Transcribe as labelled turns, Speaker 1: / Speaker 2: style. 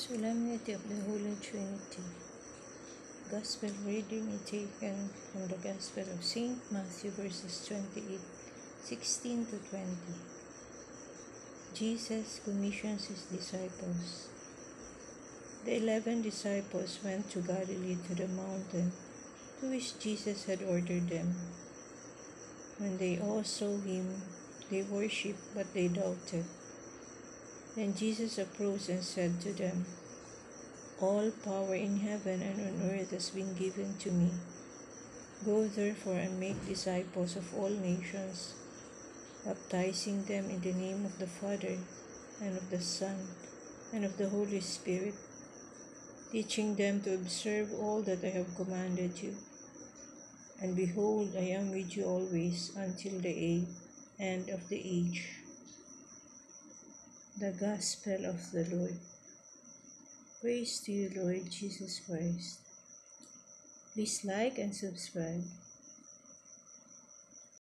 Speaker 1: Solemnity of the Holy Trinity. Gospel reading is taken from the Gospel of St. Matthew verses 28, 16 to 20. Jesus commissions his disciples. The 11 disciples went to Galilee to the mountain to which Jesus had ordered them. When they all saw him, they worshipped, but they doubted. Then Jesus approached and said to them, "All power in heaven and on earth has been given to me. Go therefore and make disciples of all nations, baptizing them in the name of the Father, and of the Son, and of the Holy Spirit, teaching them to observe all that I have commanded you. And behold, I am with you always until the end of the age." The Gospel of the Lord. Praise to you, Lord Jesus Christ. Please like and subscribe.